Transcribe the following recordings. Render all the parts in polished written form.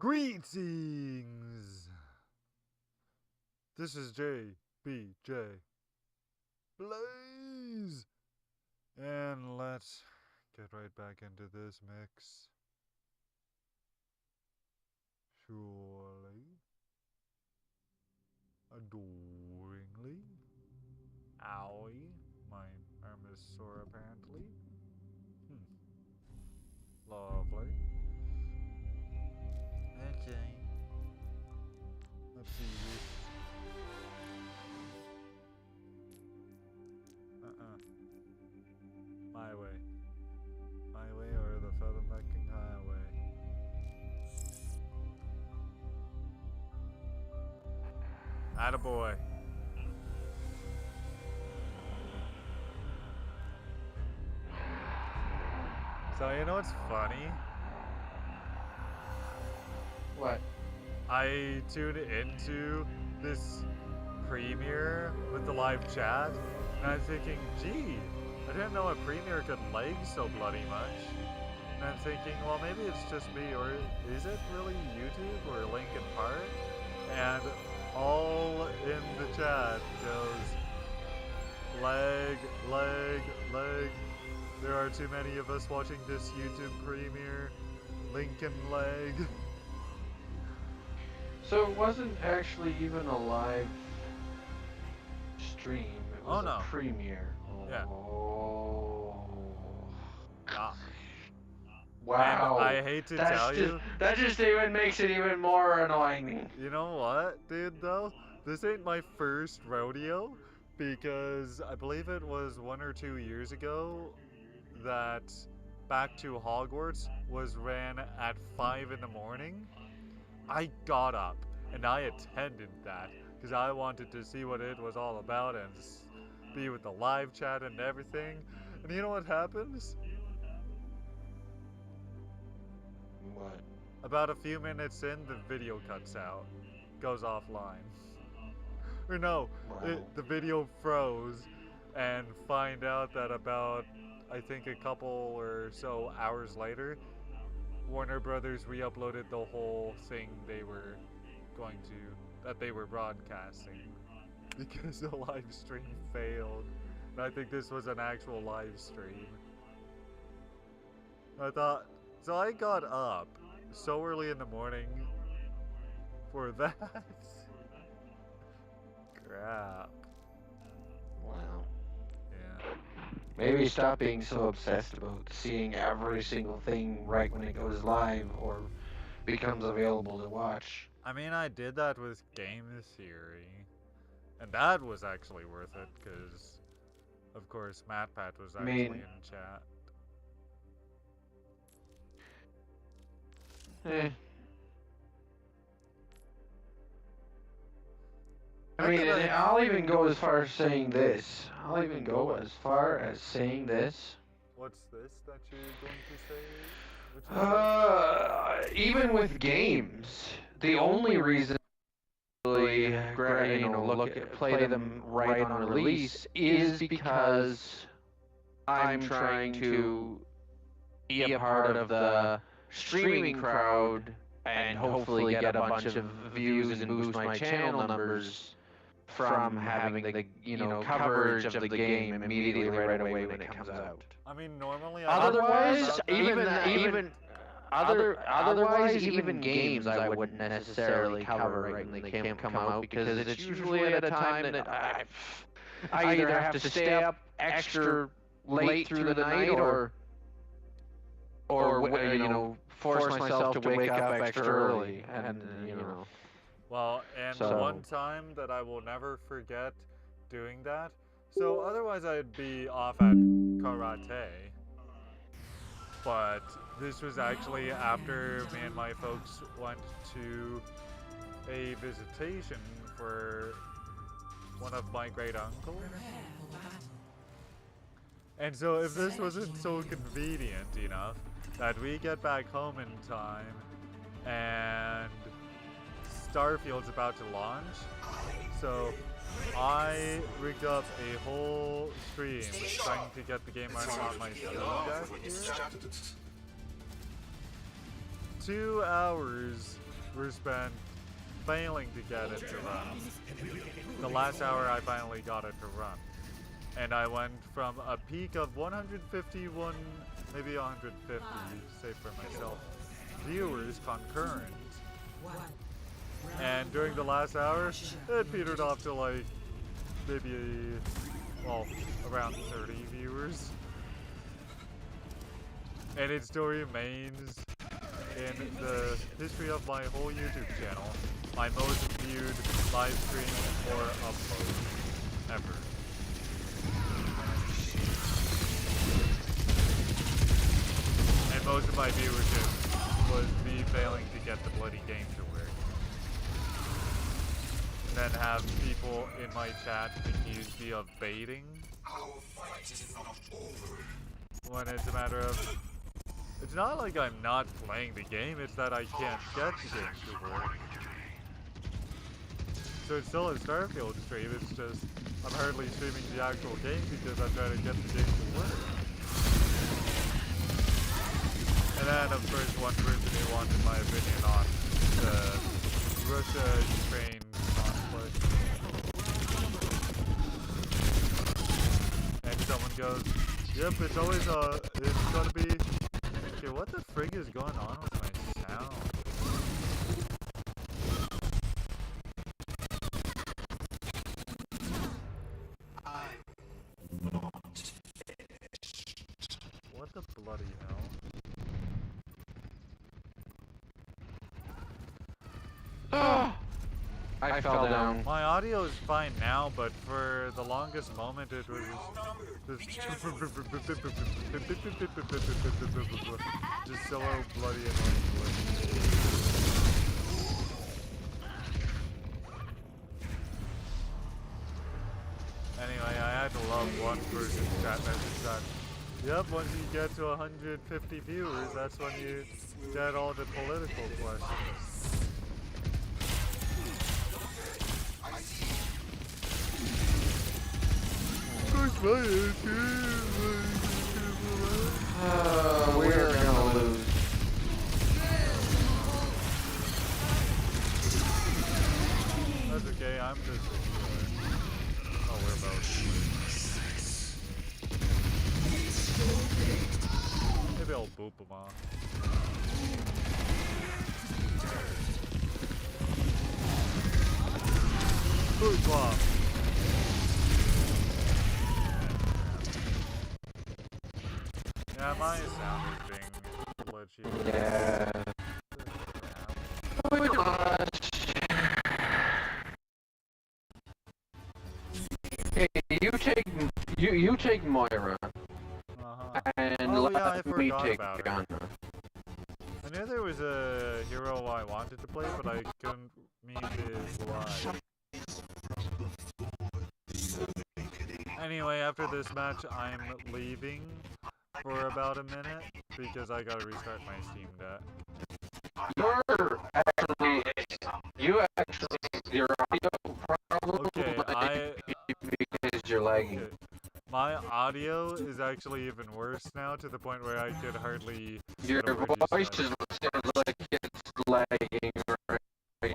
Greetings! This is JBJ Blaze! And let's get right back into this mix. Surely. Adoringly. Owie. My arm is sore apparently. Lovely. Okay. Let's see this. My way. My way or the feather-making highway. Attaboy. So, you know what's funny? What? I tuned into this premiere with the live chat, and I'm thinking, gee, I didn't know a premiere could lag so bloody much. And I'm thinking, well, maybe it's just me, or is it really YouTube or Linkin Park? And all in the chat goes, lag, lag, lag. There are too many of us watching this YouTube premiere. Lincoln lag. So it wasn't actually even a live stream. It was a premiere. Yeah. Oh. Ah. Wow. And I hate to tell you. That just even makes it even more annoying. You know what, dude, though? This ain't my first rodeo, because I believe it was 1 or 2 years ago that Back to Hogwarts was ran at 5 in the morning. I got up and I attended that because I wanted to see what it was all about and be with the live chat and everything. And you know what happens? What? About a few minutes in, the video cuts out, goes offline. Or no, Wow. the video froze, and find out that about, I think, a couple or so hours later, Warner Brothers re-uploaded the whole thing they were that they were broadcasting, because the live stream failed. And I think this was an actual live stream. So I got up so early in the morning for that. Crap. Wow. Yeah. Maybe stop being so obsessed about seeing every single thing right when it goes live or becomes available to watch. I mean, I did that with Game Theory, and that was actually worth it, because, of course, MatPat was actually in chat. I mean, I'll even go as far as saying this. I'll even go as far as saying this. What's this that you're going to say? Even with games, the only reason play them right on release is because I'm trying to be a part of the streaming crowd and hopefully get a bunch of views and boost my channel numbers from having the coverage of the game immediately right away when it comes out. I mean, normally otherwise even games I wouldn't necessarily cover right when they come out because it's usually at a time that I either have to stay up extra late through the night or force myself to wake up extra early and Well, and one time that I will never forget doing that. So otherwise I'd be off at karate. But this was actually after me and my folks went to a visitation for one of my great uncles. And so if this wasn't so convenient enough that we get back home in time and Starfield's about to launch, so I rigged up a whole stream trying to get the game running on my Steam Deck here. 2 hours were spent failing to get it to run. The last hour I finally got it to run. And I went from a peak of 151, maybe 150, say for myself, viewers concurrent. And during the last hour, it petered off to like, maybe, well, around 30 viewers. And it still remains in the history of my whole YouTube channel, my most viewed live stream or upload ever. And most of my viewership was me failing to get the bloody game to work. And then have people in my chat accuse me of baiting. When it's a matter of... It's not like I'm not playing the game, it's that I can't get the game to work. So it's still a Starfield stream, it's just I'm hardly streaming the actual game because I'm trying to get the game to work. And then of course one person who wanted my opinion on the Russia-Ukraine conflict. And someone goes, yep, it's always it's gonna be... Okay, what the frig is going on with my sound? What the bloody hell? I fell down. My audio is fine now, but for the longest moment it was just so bloody annoying. Anyway, I had to love one person's chat message that, yep, once you get to 150 viewers, that's when you get all the political questions. We're gonna lose. That's okay, I'm just a healer. Oh, we're about maybe I'll boop him off. Boop off. Yeah, my sound is being glitchy. Yeah. Oh my gosh. Hey, you take Moira. And oh, yeah, I let me forgot take about Ghana. I knew there was a hero I wanted to play, but I couldn't meet his live. Anyway, after this match, I'm leaving for about a minute because I gotta restart my Steam Deck. Your audio problem Okay, because you're lagging. okay. My audio is actually even worse now, to the point where I could hardly... Your voice just sounds like it's lagging right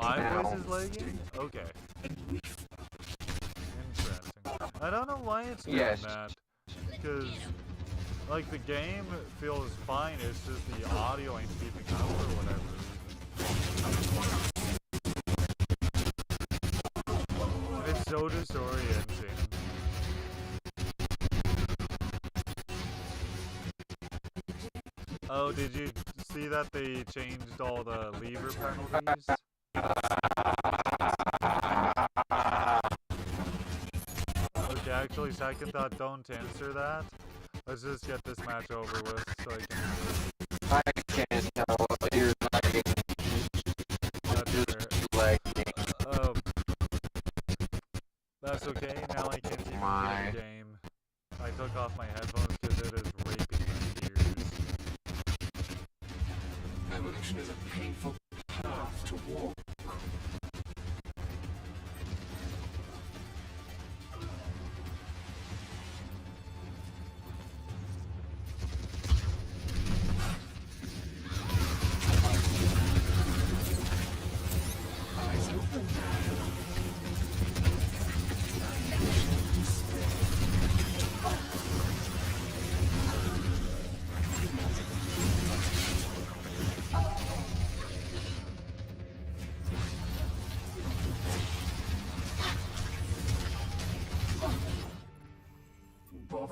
My now. voice is lagging? Okay. Interesting. I don't know why it's doing that. Because, like, the game feels fine, it's just the audio ain't keeping up or whatever. It's so disorienting. Oh, did you see that they changed all the lever penalties? Okay, actually, second thought, don't answer that. Let's just get this match over with so I can... I can't tell. You're lagging. That's Just lagging. Oh. That's okay, now I can't even hear the game. I took off my headphones because it is raping my ears. Evolution is a painful path to walk.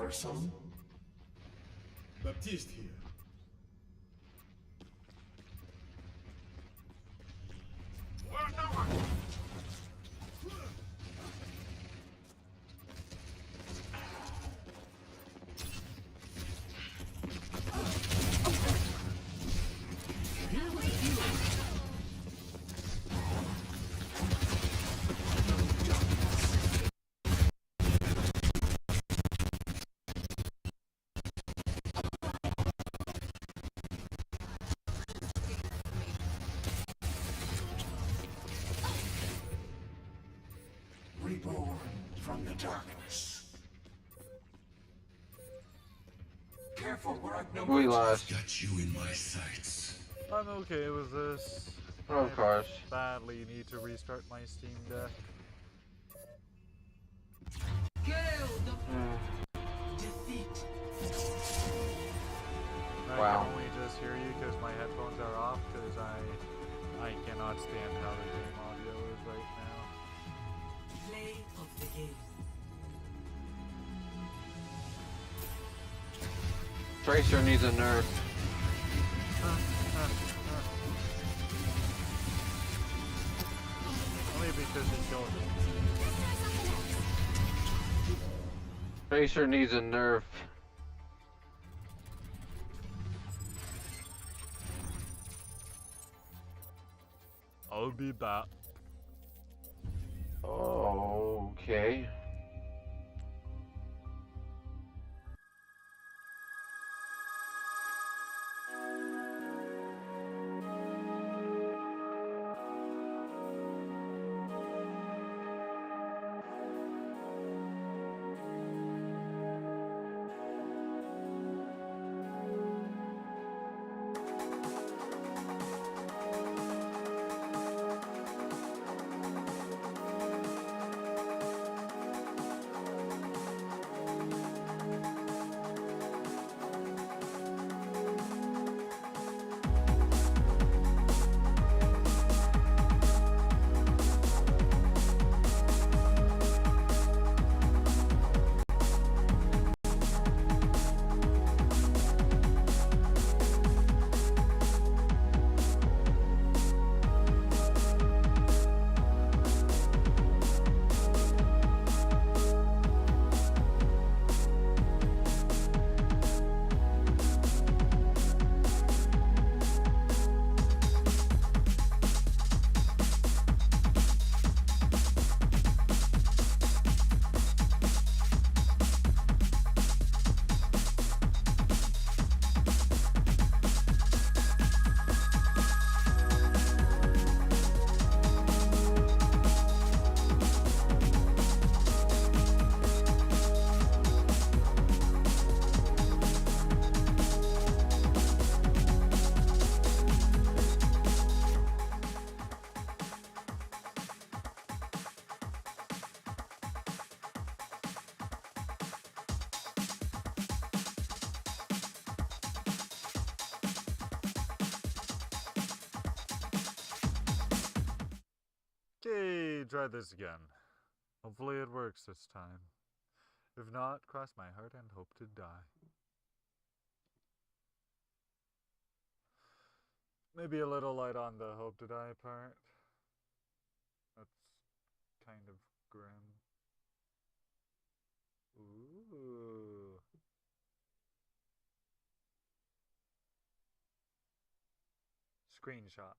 bothersome. Baptiste here. Where's the one? Reborn from the darkness. Careful, where I've no We lost. got you in my sights. I'm okay with this. Of course. Badly need to restart my Steam Deck. Defeat. I Wow. can only just hear you because my headphones are off because I cannot stand how the game audio is right now. Play of the game. Tracer needs a nerf. Only because he killed me. Tracer needs a nerf. I'll be back. Okay. Okay, try this again. Hopefully it works this time. If not, cross my heart and hope to die. Maybe a little light on the hope to die part. That's kind of grim. Ooh. Screenshot.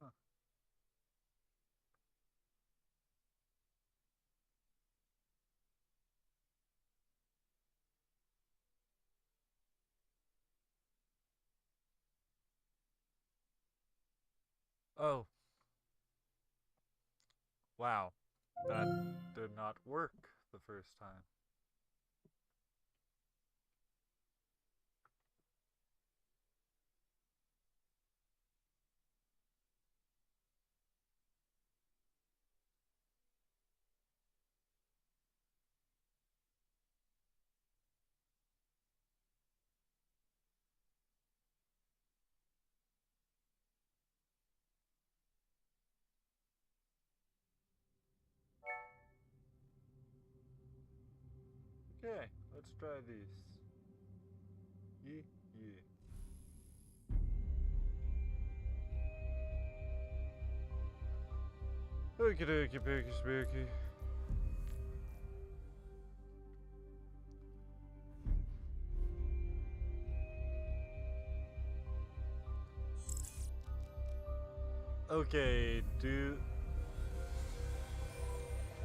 Huh. Oh. Wow. That did not work the first time. Okay, let's try this. Yeah, yeah. Okie dokie, pokey spooky.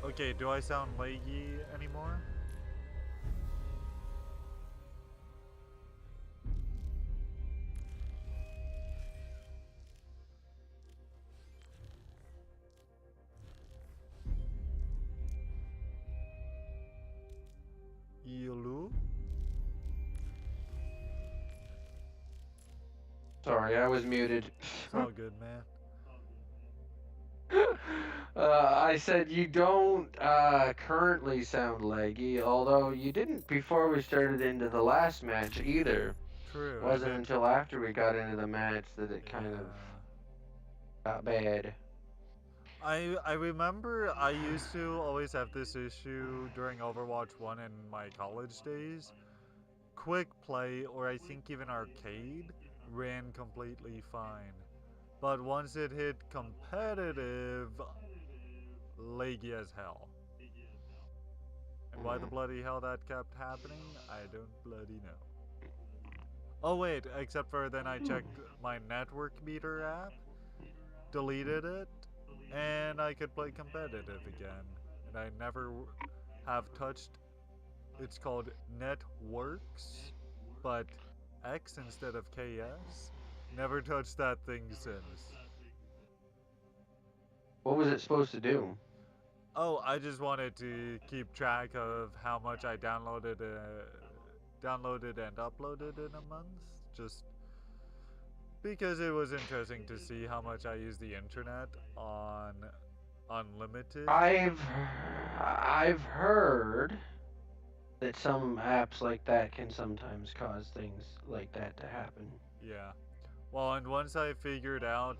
Okay, do I sound laggy anymore? Hello? Sorry, I was muted. It's all good, man. I said you don't currently sound laggy, although you didn't before we started into the last match either. True. It wasn't until after we got into the match that it kind of got bad. I remember I used to always have this issue during Overwatch 1 in my college days. Quick play, or I think even arcade, ran completely fine. But once it hit competitive, laggy as hell. And why the bloody hell that kept happening, I don't bloody know. Oh wait, except for then I checked my network meter app, deleted it, and I could play competitive again. And I never have touched, it's called Networks, but X instead of KS. Never touched that thing since. What was it supposed to do? Oh, I just wanted to keep track of how much I downloaded and uploaded in a month. Just because it was interesting to see how much I use the internet on unlimited. I've heard that some apps like that can sometimes cause things like that to happen. Yeah. Well, and once I figured out,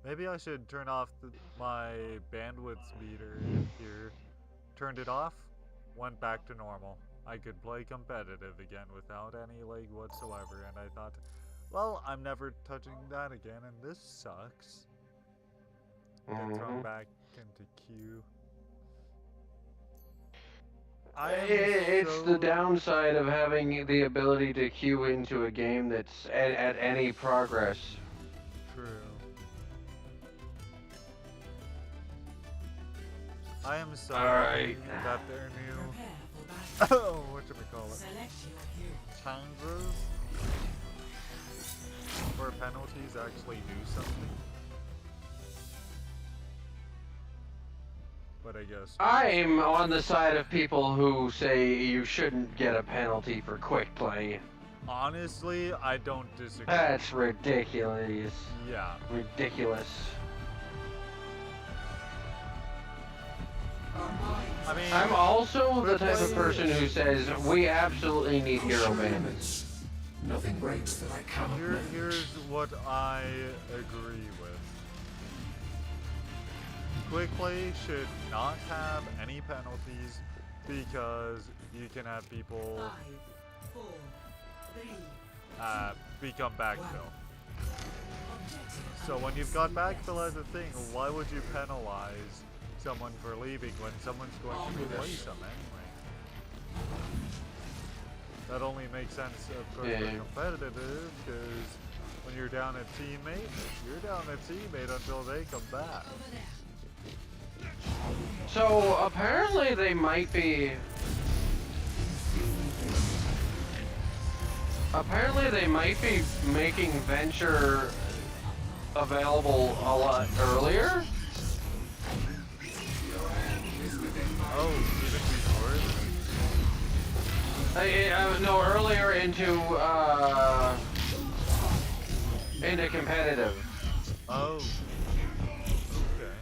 maybe I should turn off my bandwidth meter here. Turned it off, went back to normal. I could play competitive again without any lag whatsoever, and I thought, well, I'm never touching that again, and this sucks. Get thrown back into queue. It's the downside of having the ability to queue into a game that's at any progress. True. I am sorry that they're new. Oh, whatchamacallit? Changes where penalties actually do something. But I guess I'm on the side of people who say you shouldn't get a penalty for quick play. honestly, I don't disagree. That's ridiculous. Yeah. Ridiculous. I mean, I'm also the type of person who says we absolutely need hero bans. Nothing breaks that I cannot mend. here's what I agree with. Quick play should not have any penalties because you can have people 5, 4, 3, become backfill. So when you've got backfill as a thing, why would you penalize someone for leaving when someone's going to replace them anyway? That only makes sense, of course, for competitive, because when you're down a teammate, you're down a teammate until they come back. So apparently they might be. Apparently they might be making Venture available a lot earlier. Oh, even before? No, earlier into competitive. Oh. Okay.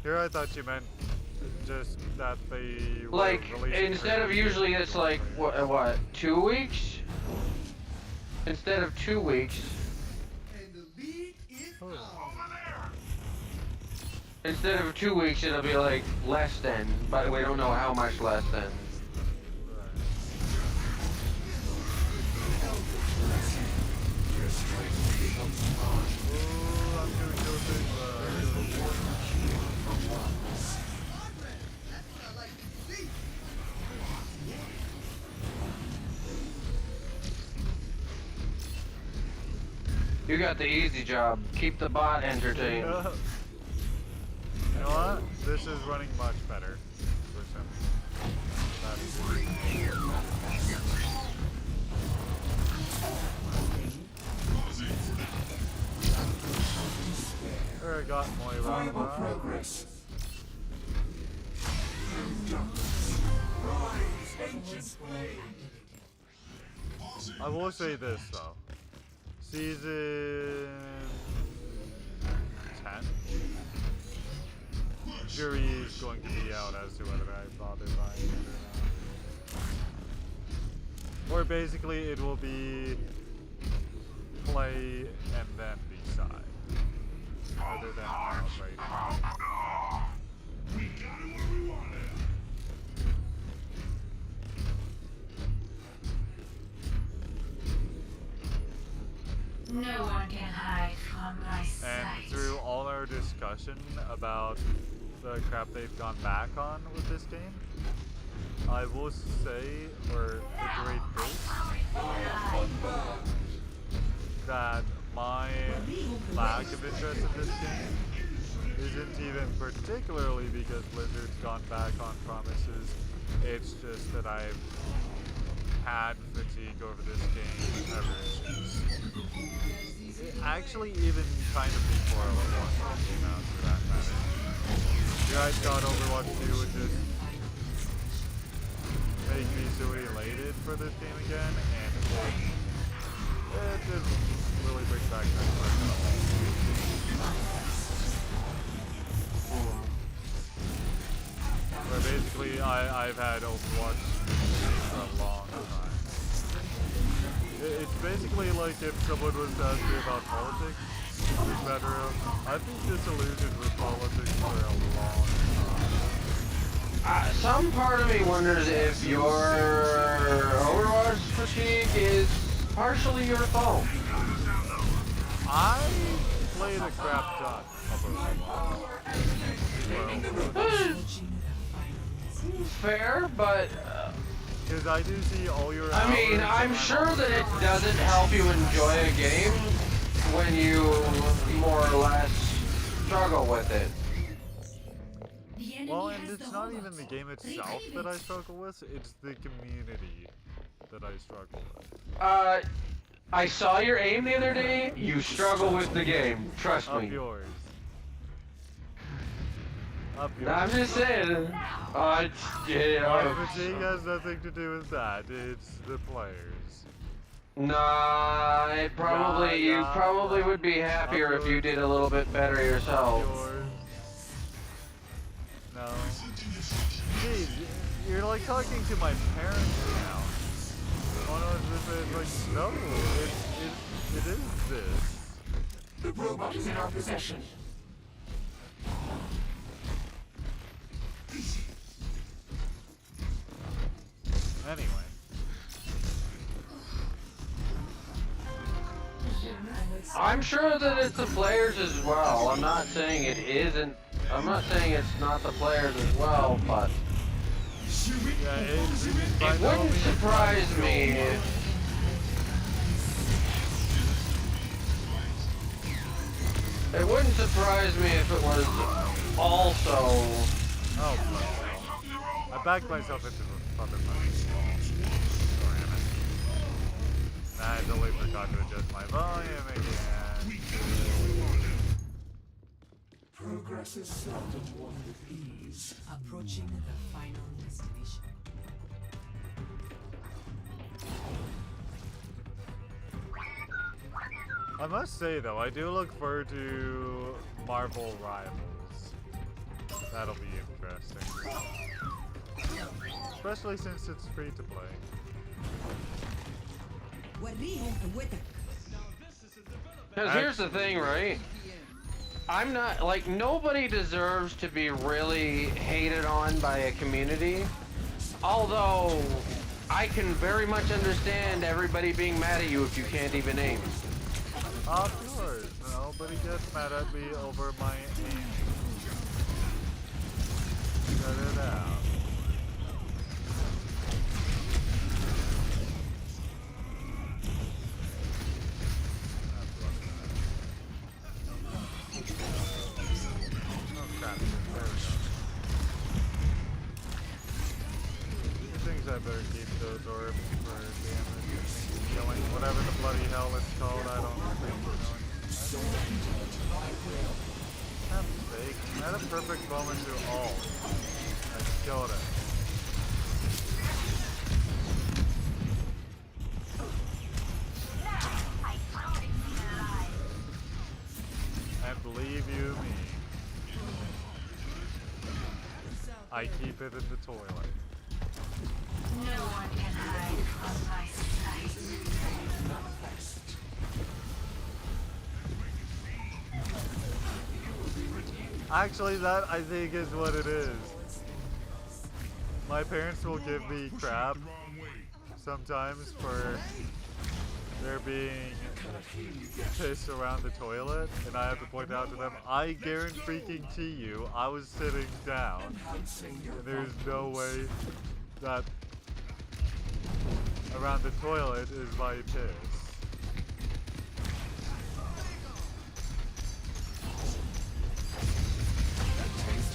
Here I thought you meant just that they were Like releasing instead of training. usually it's like what 2 weeks? Instead of 2 weeks. Instead of 2 weeks, it'll be like less than, but we don't know how much less than. Right. I'm gonna kill You got the easy job. Keep the bot entertained. You know what? This is running much better. For some. There, I got Moira. Viable progress. I will say this though. Season 10? Jury is going to be out as to whether I bother buying it or not. Or basically it will be play and then decide. Rather than right now. We got it where we wanted. No one can hide from my sight. And through all our discussion about the crap they've gone back on with this game, I will say, or iterate this, that my lack of interest in this game isn't even particularly because Blizzard's gone back on promises. It's just that I've had fatigue over this game ever since. Actually, even kind of before Overwatch came out, for that matter. You guys thought Overwatch 2 would just make me so elated for this game again, and it just really brings back that part. Where basically I've had Overwatch for a long time. It's basically like if someone was to ask me about politics, etc. I've been disillusioned with politics for a long time. Some part of me wonders if your Overwatch fatigue is partially your fault. I played a crap ton of Overwatch. Fair, but Because I do see all your I mean, hours I'm and sure all- that it doesn't help you enjoy a game when you more or less struggle with it. Well, and it's not even the game itself that I struggle with, it's the community that I struggle with. I saw your aim the other day. You struggle with the game. Trust Up me. yours. Up yours. I'm just saying. My Yeah. fatigue has nothing to do with that, it's the players. Nah, you probably would be happier if you did a little bit better Up yourself. yours. No. Jeez, you're like talking to my parents now. Oh no, it's like, no, it is this. The robot is in our possession. Anyway. I'm sure that it's the players as well. I'm not saying it isn't. I'm not saying it's not the players as well, but Yeah, it wouldn't surprise me. It wouldn't surprise me if it was also. Oh, I backed myself into the fucking money. I totally forgot to adjust my volume again. Progress is seldom won with ease. Approaching the final destination. I must say though, I do look forward to Marvel Rivals. That'll be interesting. Especially since it's free to play. Because here's the thing, right? I'm not, like, nobody deserves to be really hated on by a community. Although, I can very much understand everybody being mad at you if you can't even aim. Of course, nobody gets mad at me over my aim. Shut it out. Oh crap, there we go. He thinks I better keep those orbs for damage, healing, whatever the bloody hell it's called, I don't think knowing. Have sake. I had a perfect moment to ult. I killed it. And believe you me, I keep it in the toilet. No one can hide from my sight. Actually, that I think is what it is. My parents will give me crap sometimes for there being piss around the toilet, and I have to point out to them, I guarantee you, I was sitting down, and there's no way that around the toilet is my piss.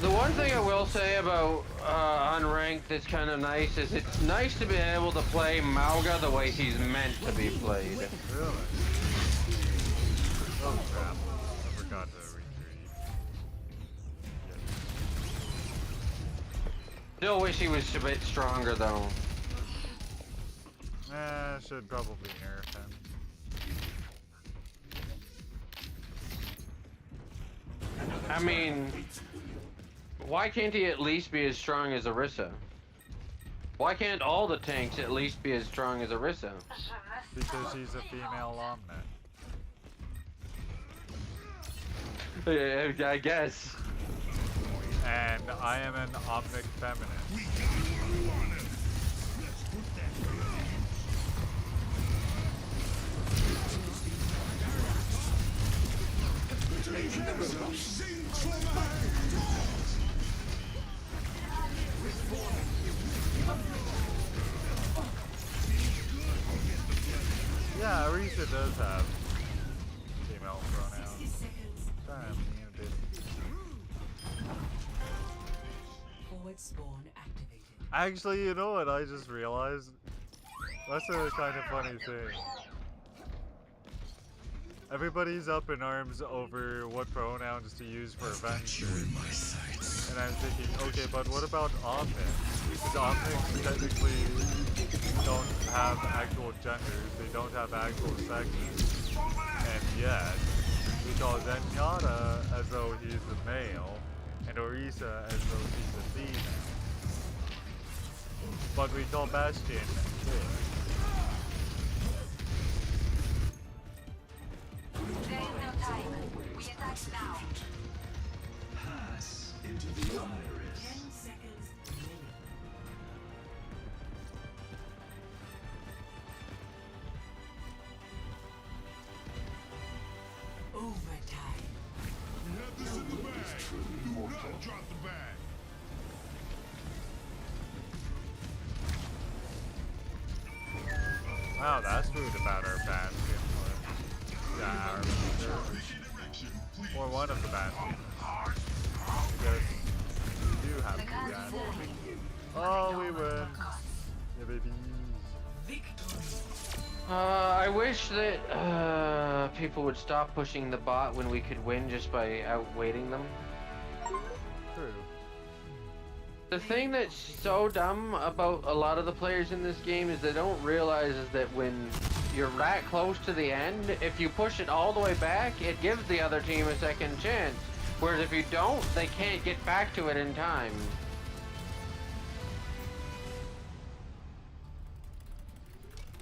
The one thing I will say about unranked that's kind of nice is it's nice to be able to play Mauga the way he's meant to be played. Really? Oh crap. I forgot to retreat. Still wish he was a bit stronger though. Should probably nerf him. I mean, why can't he at least be as strong as Orisa? Why can't all the tanks at least be as strong as Orisa? Because she's a female omnic. I guess. And I am an omnic feminine. Yeah, Arisa does have female pronouns. Damn, muted. Forward spawn activated. Actually, you know what I just realized? That's a kind of funny thing. Everybody's up in arms over what pronouns to use for Avenger. And I'm thinking, okay, but what about Omnics? Because Omnics technically don't have actual genders, they don't have actual sexes. And yet, we call Zenyatta as though he's a male, and Orisa as though she's a female. But we call Bastion boy. There is no time. We attack now. Pass into the iris. 10 seconds remaining. Overtime. Wow, that's rude about our Bastion. Yeah, our or one of the Bastions. Because we do have two Bastions. Oh, we win. Yeah, baby. I wish that people would stop pushing the bot when we could win just by outweighting them. True. The thing that's so dumb about a lot of the players in this game is they don't realize is that when you're that close to the end, if you push it all the way back, it gives the other team a second chance. Whereas if you don't, they can't get back to it in time.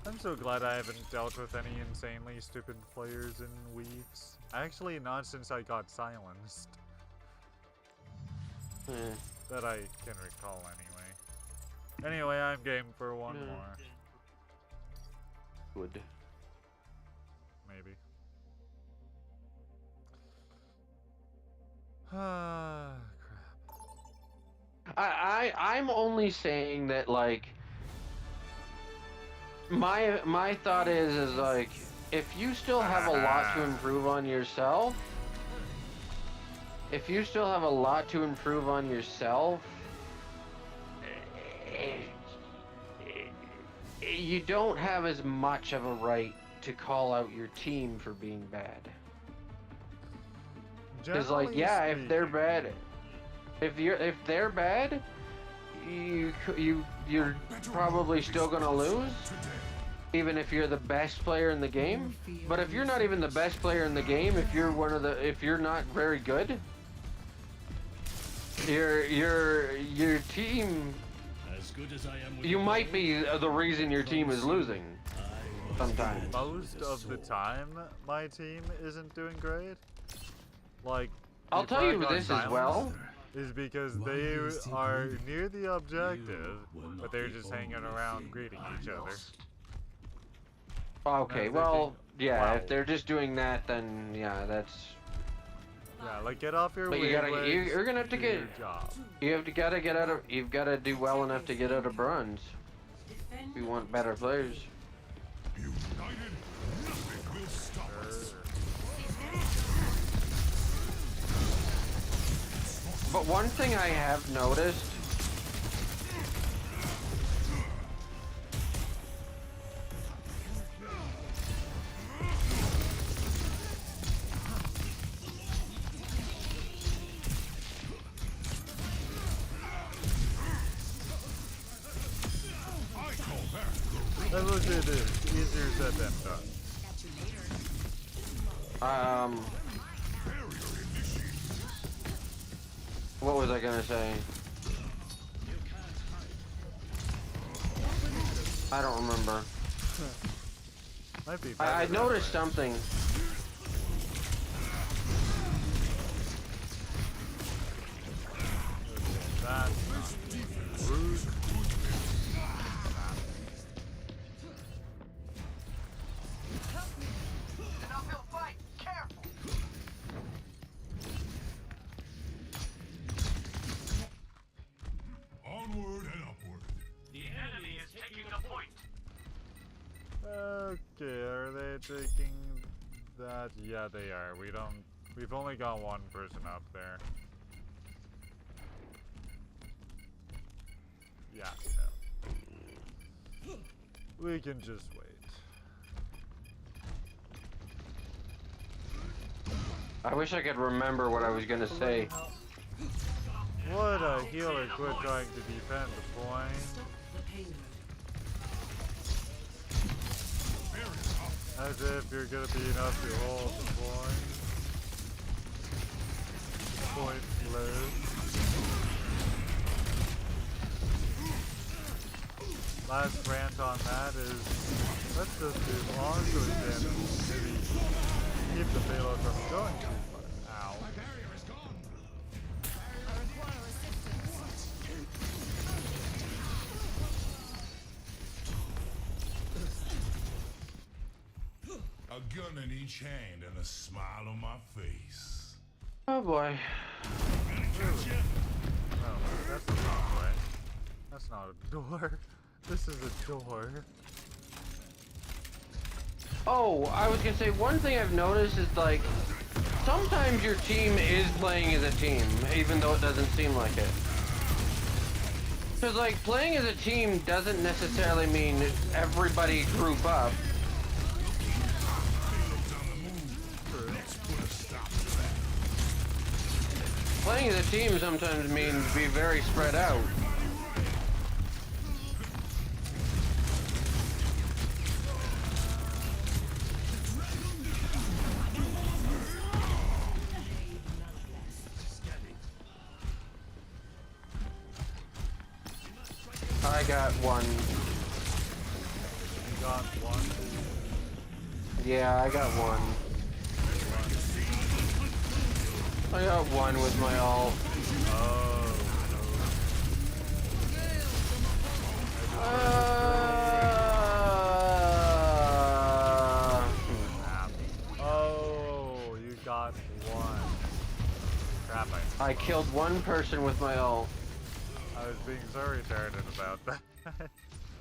I'm so glad I haven't dealt with any insanely stupid players in weeks. Actually, not since I got silenced. That I can recall anyway. Anyway, I'm game for one more. Good. Maybe. Ah, crap. I'm only saying that, like, my thought is like, if you still have a lot to improve on yourself, you don't have as much of a right to call out your team for being bad. Because, like, Generally yeah, if they're speaking, bad, if they're bad, you're probably still gonna lose, even if you're the best player in the game. But if you're not even the best player in the game, if you're not very good, your team, As good as I am with you the might bow, be the reason your team is losing. Sometimes. most of the time, my team isn't doing great. Like, I'll the tell you Frag this as Silence well. is because they are near the objective, but they're just hanging around greeting each other. Okay, I'm well, thinking, yeah, wow. if they're just doing that, then yeah, that's. Yeah, like get off your But you weird gotta, legs, you're gonna have to do get, your job. you've gotta do well enough to get out of bronze. If you want better players. United, nothing will stop us. But one thing I have noticed. That's what it is. Easier said than done. What was I gonna say? I don't remember. Might be I better noticed that way. something. That's not rude. Onward and upward. the enemy is taking the point. Okay, are they taking that? Yeah, they are. We've only got one person up there. Yeah, no. We can just wait. I wish I could remember what I was gonna say. Would a healer quit trying to defend the point? Stop the payload. As if you're gonna be enough to hold the point. Point low. Last rant on that is, let's just move on so we can maybe keep the payload from going too far. Ow. A gun in each hand and a smile on my face. Oh boy. Oh, that's the wrong way. That's not a door. This is a door. Oh, I was gonna say, one thing I've noticed is, like, sometimes your team is playing as a team, even though it doesn't seem like it. Because, like, playing as a team doesn't necessarily mean everybody group up. Playing as a team sometimes means be very spread out. I got one. You got one. Yeah, I got one. I got one with my ult. Oh. Oh, you got one. Crap, I I killed one person with my ult. I was being so retarded about that.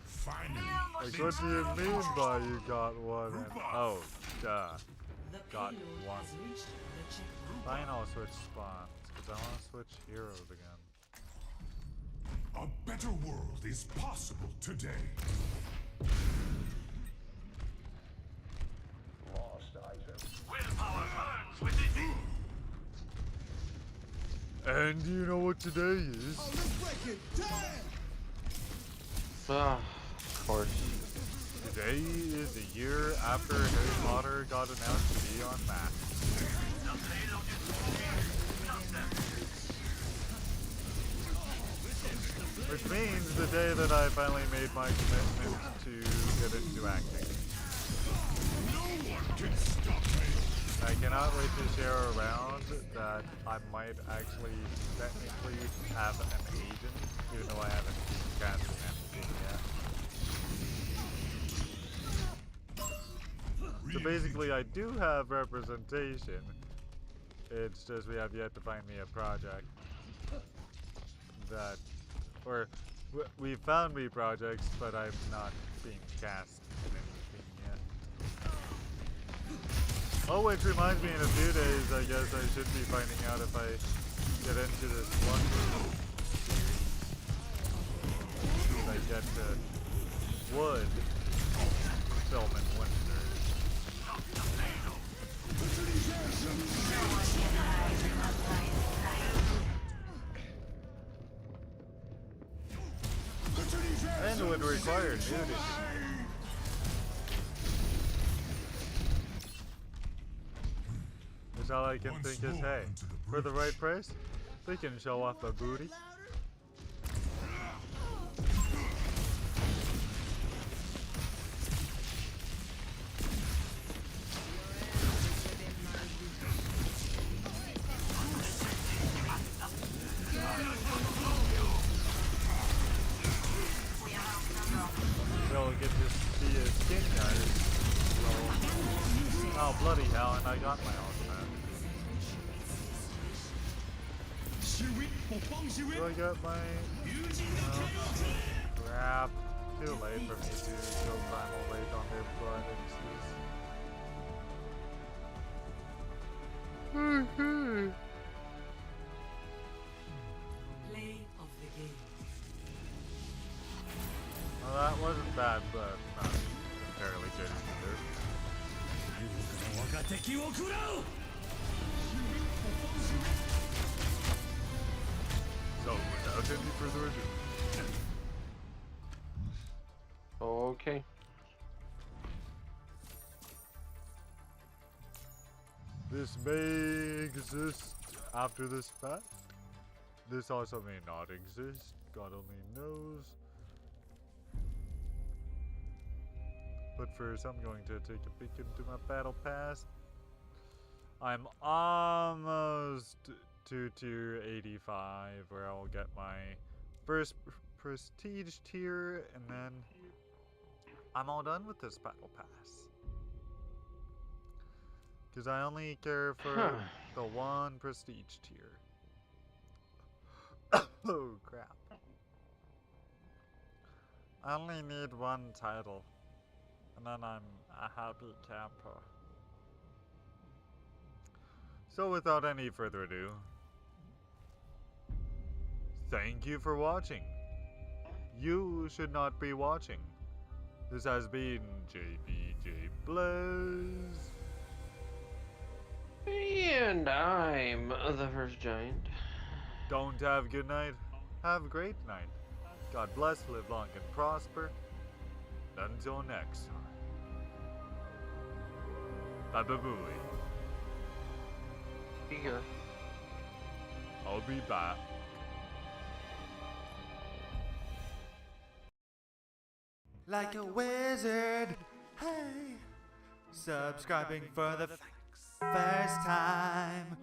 Finally, Like, what do you mean by you got one? And, oh, duh. The Got payload one. has reached the checkpoint. Fine, I'll switch spawns, because I want to switch heroes again. a better world is possible today. Willpower burns within me. And you know what today is? Of course. Today is a year after Harry Potter got announced to be on Mac. The payload is Which means the day that I finally made my commitment to get into acting. I cannot wait to share around that I might actually technically have an agent, even though I haven't cast anything yet. So basically I do have representation, it's just we have yet to find me a project that, or we found me projects, but I'm not being cast in anything yet. Oh, which reminds me, in a few days, I guess I should be finding out if I get into this one series. If I get to wood, film in winter. And it would require nudity. Which all I can think is, hey, for the right price, we can show off a booty. We'll get to see a skin guard. So, oh bloody hell, and I got my ultimate. Do I got my... No. Crap. Too late for me to go primal rage on their blood and Play of the game. Well, that wasn't bad, but not entirely good either. So, without any further ado, Okay. this may exist after this fact. This also may not exist. God only knows. But first, I'm going to take a peek into my battle pass. I'm almost to tier 85, where I'll get my first prestige tier, and then I'm all done with this battle pass. Because I only care for the one prestige tier. Oh crap. I only need one title, and then I'm a happy camper. So without any further ado, thank you for watching. You should not be watching. This has been JBJ Blaze. And I'm the first giant. Don't have a good night. Have a great night. God bless, live long and prosper. Until next time. Bye-bye. Here. I'll be back. Like a wizard, hey, subscribing for the first time.